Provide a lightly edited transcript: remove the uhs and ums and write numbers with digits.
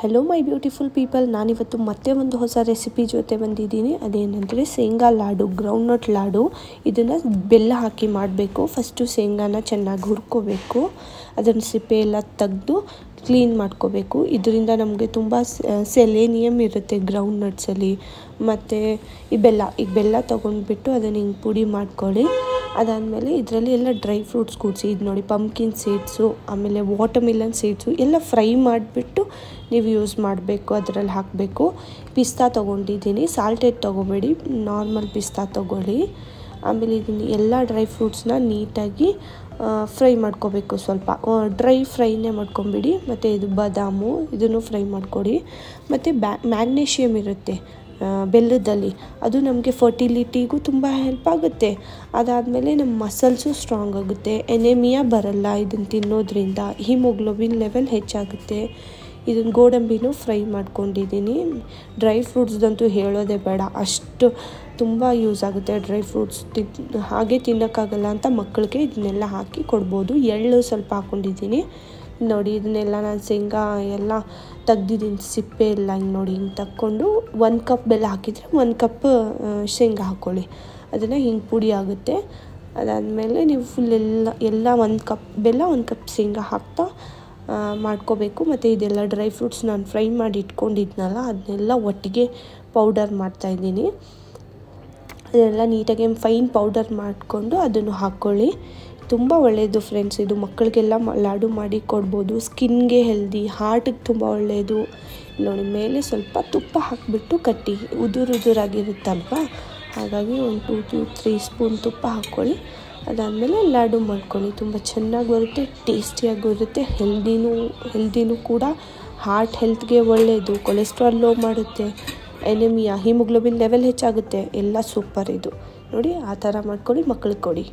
Hello ಮೈ beautiful people, ನಾನಿವತ್ತು ಮತ್ತೆ ಒಂದು ಹೊಸ ರೆಸಿಪಿ ಜೊತೆ ಬಂದಿದ್ದೀನಿ. ಅದೇನೆಂದರೆ ಶೇಂಗಾ ಲಾಡು, ಗ್ರೌಂಡ್ನಟ್ ಲಾಡು. ಇದನ್ನು ಬೆಲ್ಲ ಹಾಕಿ ಮಾಡಬೇಕು. ಫಸ್ಟು ಶೇಂಗಾನ ಚೆನ್ನಾಗಿ ಹುರ್ಕೋಬೇಕು. ಅದನ್ನು ಸಿಪ್ಪೆ ಎಲ್ಲ ತೆಗೆದು ಕ್ಲೀನ್ ಮಾಡ್ಕೋಬೇಕು. ಇದರಿಂದ ನಮಗೆ ತುಂಬ ಸೆಲೆನಿಯಮ್ ಇರುತ್ತೆ ಗ್ರೌಂಡ್ನಟ್ಸಲ್ಲಿ. ಮತ್ತು ಈ ಬೆಲ್ಲ ತೊಗೊಂಡ್ಬಿಟ್ಟು ಅದನ್ನು ಹಿಂಗೆ ಪುಡಿ ಮಾಡ್ಕೊಳ್ಳಿ. ಅದಾದಮೇಲೆ ಇದರಲ್ಲಿ ಎಲ್ಲ ಡ್ರೈ ಫ್ರೂಟ್ಸ್ ಕೂಡಿಸಿ, ಇದು ನೋಡಿ ಪಂಪ್ಕಿನ್ ಸೀಡ್ಸು, ಆಮೇಲೆ ವಾಟರ್ಮಿಲನ್ ಸೀಡ್ಸು ಎಲ್ಲ ಫ್ರೈ ಮಾಡಿಬಿಟ್ಟು ನೀವು ಯೂಸ್ ಮಾಡಬೇಕು. ಅದರಲ್ಲಿ ಹಾಕಬೇಕು. ಪಿಸ್ತಾ ತೊಗೊಂಡಿದ್ದೀನಿ, ಸಾಲ್ಟೆಡ್ ತೊಗೋಬೇಡಿ, ನಾರ್ಮಲ್ ಪಿಸ್ತಾ ತೊಗೊಳ್ಳಿ. ಆಮೇಲೆ ಇದನ್ನು ಎಲ್ಲ ಡ್ರೈ ಫ್ರೂಟ್ಸ್ನ ನೀಟಾಗಿ ಫ್ರೈ ಮಾಡ್ಕೋಬೇಕು. ಸ್ವಲ್ಪ ಡ್ರೈ ಫ್ರೈನೇ ಮಾಡ್ಕೊಂಬಿಡಿ. ಮತ್ತು ಇದು ಬಾದಾಮು, ಇದನ್ನು ಫ್ರೈ ಮಾಡಿಕೊಡಿ. ಮತ್ತು ಮ್ಯಾಗ್ನೇಷಿಯಮ್ ಇರುತ್ತೆ ಬೆಲ್ಲದಲ್ಲಿ, ಅದು ನಮಗೆ ಫರ್ಟಿಲಿಟಿಗೂ ತುಂಬ ಹೆಲ್ಪ್ ಆಗುತ್ತೆ. ಅದಾದಮೇಲೆ ನಮ್ಮ ಮಸಲ್ಸು ಸ್ಟ್ರಾಂಗ್ ಆಗುತ್ತೆ, ಎನೆಮಿಯಾ ಬರಲ್ಲ ಇದನ್ನು ತಿನ್ನೋದ್ರಿಂದ, ಹಿಮೋಗ್ಲೋಬಿನ್ ಲೆವೆಲ್ ಹೆಚ್ಚಾಗುತ್ತೆ. ಇದನ್ನು ಗೋಡಂಬಿನೂ ಫ್ರೈ ಮಾಡ್ಕೊಂಡಿದ್ದೀನಿ. ಡ್ರೈ ಫ್ರೂಟ್ಸ್ದಂತೂ ಹೇಳೋದೇ ಬೇಡ, ಅಷ್ಟು ತುಂಬ ಯೂಸ್ ಆಗುತ್ತೆ. ಡ್ರೈ ಫ್ರೂಟ್ಸ್ ಹಾಗೆ ತಿನ್ನೋಕ್ಕಾಗಲ್ಲ ಅಂತ ಮಕ್ಕಳಿಗೆ ಇದನ್ನೆಲ್ಲ ಹಾಕಿ ಕೊಡ್ಬೋದು. ಎಳ್ಳು ಸ್ವಲ್ಪ ಹಾಕ್ಕೊಂಡಿದ್ದೀನಿ. ನೋಡಿ ಇದನ್ನೆಲ್ಲ ನಾನು ಶೇಂಗಾ ಎಲ್ಲ ತೆಗ್ದಿದ್ದೀನಿ, ಸಿಪ್ಪೆ ಎಲ್ಲ ಹಿಂಗೆ ನೋಡಿ ಹಿಂಗೆ ತಕ್ಕೊಂಡು 1 ಕಪ್ ಬೆಲ್ಲ ಹಾಕಿದರೆ 1 ಕಪ್ ಶೇಂಗಾ ಹಾಕ್ಕೊಳ್ಳಿ. ಅದನ್ನು ಹಿಂಗೆ ಪುಡಿ ಆಗುತ್ತೆ. ಅದಾದಮೇಲೆ ನೀವು ಫುಲ್ ಎಲ್ಲ 1 ಕಪ್ ಬೆಲ್ಲ 1 ಕಪ್ ಶೇಂಗಾ ಹಾಕ್ತಾ ಮಾಡ್ಕೋಬೇಕು. ಮತ್ತು ಇದೆಲ್ಲ ಡ್ರೈ ಫ್ರೂಟ್ಸ್ ನಾನು ಫ್ರೈ ಮಾಡಿ ಇಟ್ಕೊಂಡಿದ್ನಲ್ಲ, ಅದನ್ನೆಲ್ಲ ಒಟ್ಟಿಗೆ ಪೌಡರ್ ಮಾಡ್ತಾಯಿದ್ದೀನಿ. ಅದನ್ನೆಲ್ಲ ನೀಟಾಗಿ ಫೈನ್ ಪೌಡರ್ ಮಾಡಿಕೊಂಡು ಅದನ್ನು ಹಾಕ್ಕೊಳ್ಳಿ. ತುಂಬ ಒಳ್ಳೆಯದು ಫ್ರೆಂಡ್ಸ್, ಇದು ಮಕ್ಕಳಿಗೆಲ್ಲ ಲಾಡು ಮಾಡಿ ಕೊಡ್ಬೋದು. ಸ್ಕಿನ್ಗೆ ಹೆಲ್ದಿ, ಹಾರ್ಟಿಗೆ ತುಂಬ ಒಳ್ಳೆಯದು. ನೋಡಿ ಮೇಲೆ ಸ್ವಲ್ಪ ತುಪ್ಪ ಹಾಕಿಬಿಟ್ಟು ಕಟ್ಟಿ, ಉದುರಾಗಿರುತ್ತಲ್ವ, ಹಾಗಾಗಿ ಒಂದು 2-3 ಸ್ಪೂನ್ ತುಪ್ಪ ಹಾಕ್ಕೊಳ್ಳಿ. ಅದಾದಮೇಲೆ ಲಾಡು ಮಾಡ್ಕೊಳ್ಳಿ. ತುಂಬ ಚೆನ್ನಾಗಿ ಬರುತ್ತೆ, ಟೇಸ್ಟಿಯಾಗೂ ಇರುತ್ತೆ, ಹೆಲ್ದಿನೂ ಕೂಡ. ಹಾರ್ಟ್ ಹೆಲ್ತ್ಗೆ ಒಳ್ಳೆಯದು, ಕೊಲೆಸ್ಟ್ರಾಲ್ ಲೋ ಮಾಡುತ್ತೆ, ಎನೆಮಿಯಾ ಹಿಮೋಗ್ಲೋಬಿನ್ ಲೆವೆಲ್ ಹೆಚ್ಚಾಗುತ್ತೆ. ಎಲ್ಲ ಸೂಪರ್ ಇದು. ನೋಡಿ ಆ ಥರ ಮಾಡ್ಕೊಳ್ಳಿ, ಮಕ್ಕಳಿಗೆ ಕೊಡಿ.